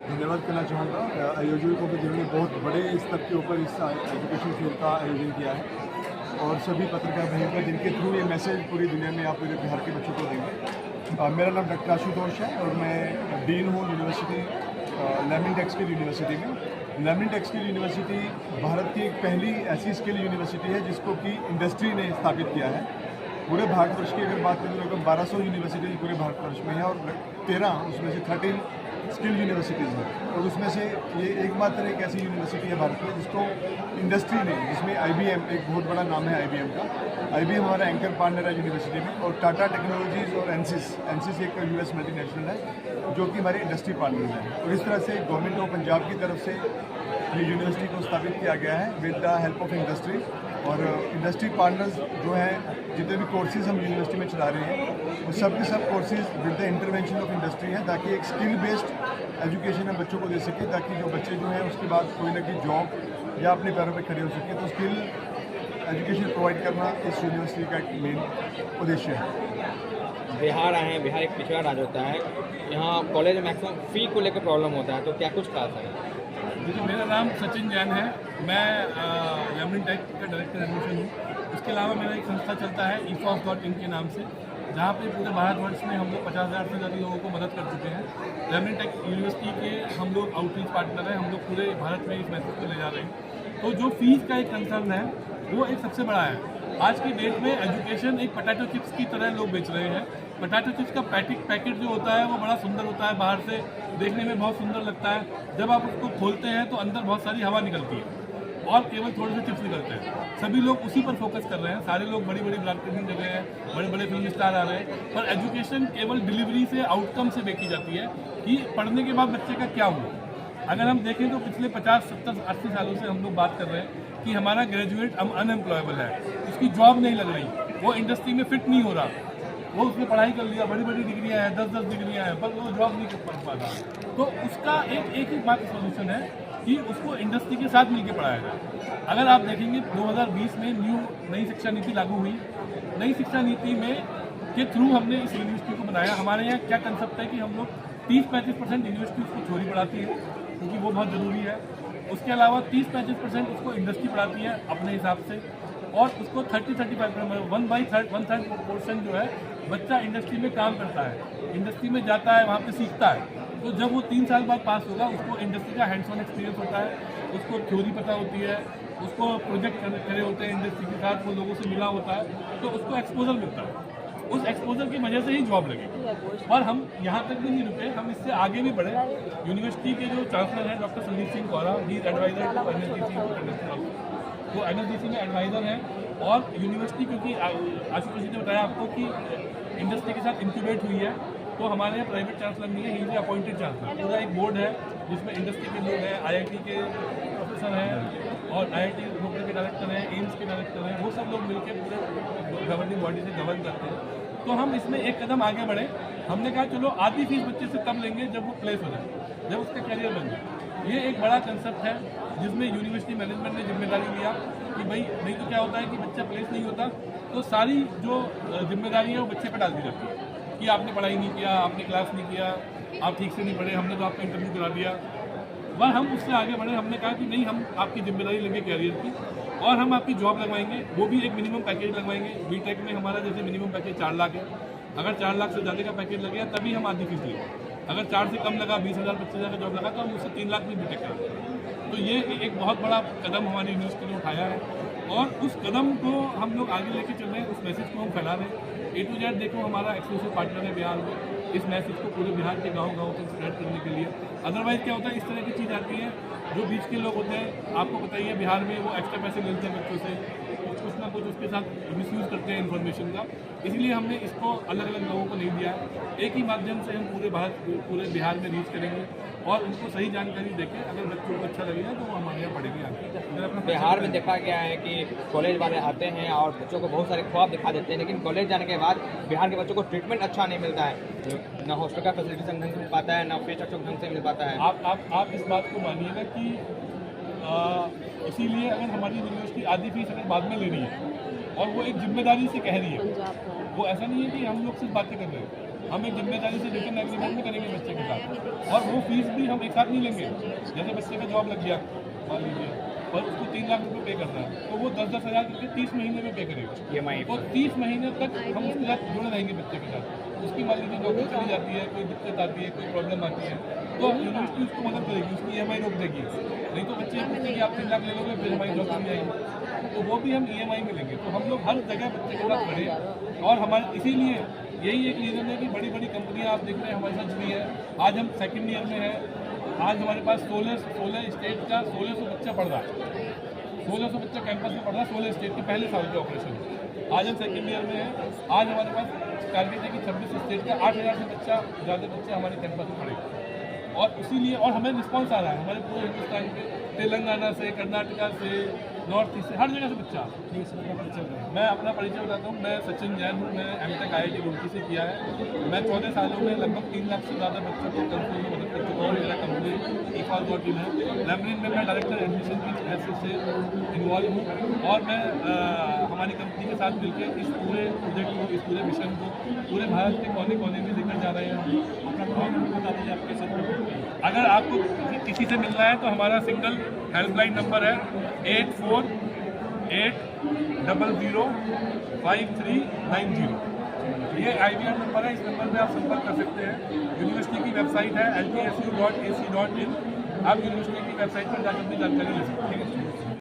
धन्यवाद करना चाहूँगा आयोजकों को भी जिन्होंने बहुत बड़े स्तर के ऊपर इस एजुकेशन फेयर का आयोजन किया है और सभी पत्रकार भाइयों जिनके थ्रू ये मैसेज पूरी दुनिया में आप पूरे बिहार के बच्चों को देंगे। मेरा नाम डॉक्टर आशुतोष है और मैं डीन हूँ यूनिवर्सिटी लेमन टेक्सटाइल यूनिवर्सिटी में। लेमन टेक्सटाइल यूनिवर्सिटी भारत की एक पहली ऐसी स्किल यूनिवर्सिटी है जिसको कि इंडस्ट्री ने स्थापित किया है। पूरे भारतवर्ष की अगर बात करें तो लगभग 1200 यूनिवर्सिटीज़ पूरे भारतवर्ष में है और 13 उसमें से 13 स्किल यूनिवर्सिटीज़ हैं और उसमें से ये एकमात्र एक ऐसी यूनिवर्सिटी है भारत में जिसको इंडस्ट्री ने, जिसमें IBM एक बहुत बड़ा नाम है IBM का। IBM हमारा एंकर पार्टनर है यूनिवर्सिटी में और टाटा टेक्नोलॉजीज़ और एनसिस एक US मल्टीनेशनल है जो कि हमारे इंडस्ट्री पार्टनर हैं। और इस तरह से गवर्नमेंट ऑफ पंजाब की तरफ से ये यूनिवर्सिटी को स्थापित किया गया है with the help of industry. और इंडस्ट्री पार्टनर्स जो हैं, जितने भी कोर्सेज हम यूनिवर्सिटी में चला रहे हैं वो सब के सब courses with the intervention of industry हैं ताकि एक स्किल बेस्ड एजुकेशन हम बच्चों को दे सके, ताकि जो बच्चे जो हैं उसके बाद कोई ना कोई जॉब या अपने पैरों पे खड़े हो सके। तो स्किल एजुकेशन प्रोवाइड करना इस यूनिवर्सिटी का एक मेन उद्देश्य है। बिहार आए हैं, बिहार एक पिछड़ा राज्य होता है, यहाँ कॉलेज में मैक्सिमम फ़ी को लेकर प्रॉब्लम होता है, तो क्या कुछ खास है? देखिए, मेरा नाम सचिन जैन है, मैं लेमन टेक का डायरेक्टर एडमिशन हूँ। इसके अलावा मेरा एक संस्था चलता है EFOS.in के नाम से, जहाँ पे पूरे भारतवर्ष में हम लोग 50,000 से ज़्यादा लोगों को मदद कर चुके हैं। लेमन टेक यूनिवर्सिटी के हम लोग आउटरीच पार्टनर हैं, हम लोग पूरे भारत में इस मैसेज को ले जा रहे हैं। तो जो फीस का एक कंसर्न है वो एक सबसे बड़ा है। आज की डेट में एजुकेशन एक पोटैटो चिप्स की तरह लोग बेच रहे हैं। पोटैटो चिप्स का पैकेट जो होता है वो बड़ा सुंदर होता है, बाहर से देखने में बहुत सुंदर लगता है। जब आप उसको खोलते हैं तो अंदर बहुत सारी हवा निकलती है और केवल थोड़े से चिप्स निकलते हैं। सभी लोग उसी पर फोकस कर रहे हैं, सारे लोग बड़ी बड़ी मार्केटिंग कर रहे हैं, बड़े बड़े फिल्म स्टार आ रहे हैं, पर एजुकेशन केवल डिलीवरी से, आउटकम से देखी जाती है कि पढ़ने के बाद बच्चे का क्या हुआ। अगर हम देखें तो पिछले 50, 70, 80 सालों से हम लोग बात कर रहे हैं कि हमारा ग्रेजुएट अनएम्प्लॉयबल है, उसकी जॉब नहीं लग रही, वो इंडस्ट्री में फिट नहीं हो रहा, वो उसने पढ़ाई कर लिया, बड़ी बड़ी डिग्रियाँ हैं, 10-10 डिग्रियाँ हैं, पर वो जॉब नहीं कर पा रहा। तो उसका एक ही बात सोल्यूशन है कि उसको इंडस्ट्री के साथ मिलकर पढ़ाया जाए। अगर आप देखेंगे 2020 में नई शिक्षा नीति लागू हुई। नई शिक्षा नीति में के थ्रू हमने इस यूनिवर्सिटी को बनाया। हमारे यहाँ क्या कंसेप्ट है कि हम लोग 30-35% यूनिवर्सिटी उसको थ्योरी पढ़ाती है क्योंकि वो बहुत ज़रूरी है। उसके अलावा 30-35% उसको इंडस्ट्री पढ़ाती है अपने हिसाब से, और उसको 30-35% 1/3 जो है बच्चा इंडस्ट्री में काम करता है, इंडस्ट्री में जाता है, वहाँ पे सीखता है। तो जब वो 3 साल बाद पास होगा उसको इंडस्ट्री का हैंड्स ऑन एक्सपीरियंस होता है, उसको थ्योरी पता होती है, उसको प्रोजेक्ट करे होते हैं इंडस्ट्री के साथ, वो लोगों से मिला होता है, तो उसको एक्सपोजर मिलता है। उस एक्सपोजर की वजह से ही जॉब लगेगी। और हम यहाँ तक भी नहीं रुके, हम इससे आगे भी बढ़े। यूनिवर्सिटी के जो चांसलर हैं doctor Sandeep Singh Kaura, he is adviser to NSDC, वो NSDC में एडवाइज़र हैं। और यूनिवर्सिटी, क्योंकि आशुतोष जी ने बताया आपको कि इंडस्ट्री के साथ इंक्यूबेट हुई है, तो हमारे यहाँ प्राइवेट चांसलर नहीं है, ही इज अपॉइंटेड चांसलर। पूरा एक बोर्ड है जिसमें इंडस्ट्री के लोग हैं, IIT के प्रोफेसर हैं और IIT रोपड़ के डायरेक्टर हैं, एम्स के डायरेक्टर हैं, वो सब लोग मिलकर पूरे गवर्निंग बॉडी से गवर्न करते हैं। तो हम इसमें एक कदम आगे बढ़े। हमने कहा चलो आधी फीस बच्चे से तब लेंगे जब वो प्लेस हो जाए, जब उसका करियर बन जाए। ये एक बड़ा कंसेप्ट है जिसमें यूनिवर्सिटी मैनेजमेंट ने जिम्मेदारी लिया कि भाई नहीं तो क्या होता है कि बच्चा प्लेस नहीं होता तो सारी जो जिम्मेदारी है वो बच्चे पर डाल दी जाती है कि आपने पढ़ाई नहीं किया, आपने क्लास नहीं किया, आप ठीक से नहीं पढ़े, हमने तो आपका इंटरव्यू करा दिया। वह हम उससे आगे बढ़े, हमने कहा कि नहीं, हम आपकी जिम्मेदारी लेंगे कैरियर की और हम आपकी जॉब लगवाएंगे, वो भी एक मिनिमम पैकेज लगवाएंगे। बीटेक में हमारा जैसे मिनिमम पैकेज 4 लाख है, अगर 4 लाख से ज़्यादा का पैकेज लगे तभी हम आधी फीस लेंगे। अगर 4 से कम लगा, 20,000 25,000 का जॉब लगा, तो हम उससे 3 लाख में बीटेक करेंगे। तो ये एक बहुत बड़ा कदम हमारी यूनिवर्सिटी ने उठाया है और उस कदम को हम लोग आगे लेके चल रहे हैं, उस मैसेज को हम फैला रहे हैं। A to Z देखो हमारा एक्सक्लूसिव पार्टनर है बिहार में, इस मैसेज को पूरे बिहार के गांव-गांव तक स्प्रेड करने के लिए। अदरवाइज़ क्या होता है, इस तरह की चीज़ आती है, जो बीच के लोग होते हैं, आपको पता ही है बिहार में वो एक्स्ट्रा पैसे लेते हैं बच्चों से, कुछ ना कुछ उसके साथ मिसयूज़ करते हैं इन्फॉर्मेशन का। इसलिए हमने इसको अलग अलग लोगों को नहीं दिया है। एक ही माध्यम से हम पूरे बिहार में रीच करेंगे और उनको सही जानकारी देके अगर बच्चों को अच्छा लगेगा तो वो हमारे यहाँ पढ़ेंगे आगे। बिहार में देखा गया है कि कॉलेज वाले आते हैं और बच्चों को बहुत सारे ख्वाब दिखा देते हैं, लेकिन कॉलेज जाने के बाद बिहार के बच्चों को ट्रीटमेंट अच्छा नहीं मिलता है, ना हॉस्टल का फैसिलिटी ढंग से मिल पाता है, ना फीस स्ट्रक्चर ढंग से मिल पाता है। आप इस बात को मानिएगा कि इसीलिए अगर हमारी यूनिवर्सिटी आधी फीस अगर बाद में ले रही है और वो एक जिम्मेदारी से कह रही है, वो ऐसा नहीं है कि हम लोग सिर्फ बातें कर रहे हैं, हम एक जिम्मेदारी से रिटर्न एग्रीमेंट भी करेंगे बच्चे के साथ, और वो फीस भी हम एक साथ नहीं लेंगे। जैसे बच्चे का जॉब लग गया मान लीजिए और उसको 3 लाख रुपये पे करना है, तो वो 10-10 हज़ार करके 30 महीने में पे करेगा। EMI तो 30 महीने तक हम उसके साथ जुड़े रहेंगे बच्चे के साथ। उसकी मान लीजिए नौकरी चली जाती है, कोई दिक्कत आती है, कोई प्रॉब्लम आती है, तो यूनिवर्सिटी उसको मदद करेगी, उसकी EMI रोक देगी। नहीं तो बच्चे पूछते कि आप 3 लाख ले लोगे फिर हमारी जॉब चली जाएगी, तो वो भी हम EMI में लेंगे। तो हम लोग हर जगह बच्चे के साथ खड़े, और हमारे इसीलिए यही एक रीज़न है कि बड़ी बड़ी कंपनियाँ आप देख रहे हैं हमारे साथ जुड़ी है। आज हम सेकेंड ईयर में हैं, आज हमारे पास 16 स्टेट का 1600 बच्चा पढ़ रहा है, 1600 बच्चा कैंपस में पढ़ रहा है 16 स्टेट के पहले साल के ऑपरेशन। आज हम सेकेंड ईयर में हैं, आज हमारे पास टारगेट है कि 26 स्टेट का 8000 से ज़्यादा बच्चे हमारे कैंपस में पढ़ेंगे, और इसीलिए और हमें रिस्पॉन्स आ रहा है हमारे पूरे हिंदुस्तान के, तेलंगाना से, कर्नाटका से, नॉर्थ ईस्ट से, हर जगह से बच्चा। मैं अपना परिचय बताता हूँ, मैं सचिन जैन हूँ, मैं M.Tech IIT रुड़की से किया है। मैं 14 सालों में लगभग 3 लाख से ज़्यादा बच्चों को कंपनी में मदद कर चुका हूँ। मेरा कंपनी EFOS.in है, लैमरिन में मैं डायरेक्टर एडमिशन की हैसियत से इन्वॉल्व हूँ, और मैं हमारी कंपनी के साथ मिलकर इस पूरे प्रोजेक्ट को, इस पूरे मिशन को पूरे भारत के कोने कोने में लेकर जा रहे हैं। बता दीजिए आपके साथ, अगर आपको किसी से मिलना है तो हमारा सिंगल हेल्पलाइन नंबर है 84805390। ये IVR नंबर है, इस नंबर पे आप संपर्क कर सकते हैं। यूनिवर्सिटी की वेबसाइट है ltsu.ac.in, आप यूनिवर्सिटी की वेबसाइट पर जाकर अपनी जानकारी ले सकते हैं।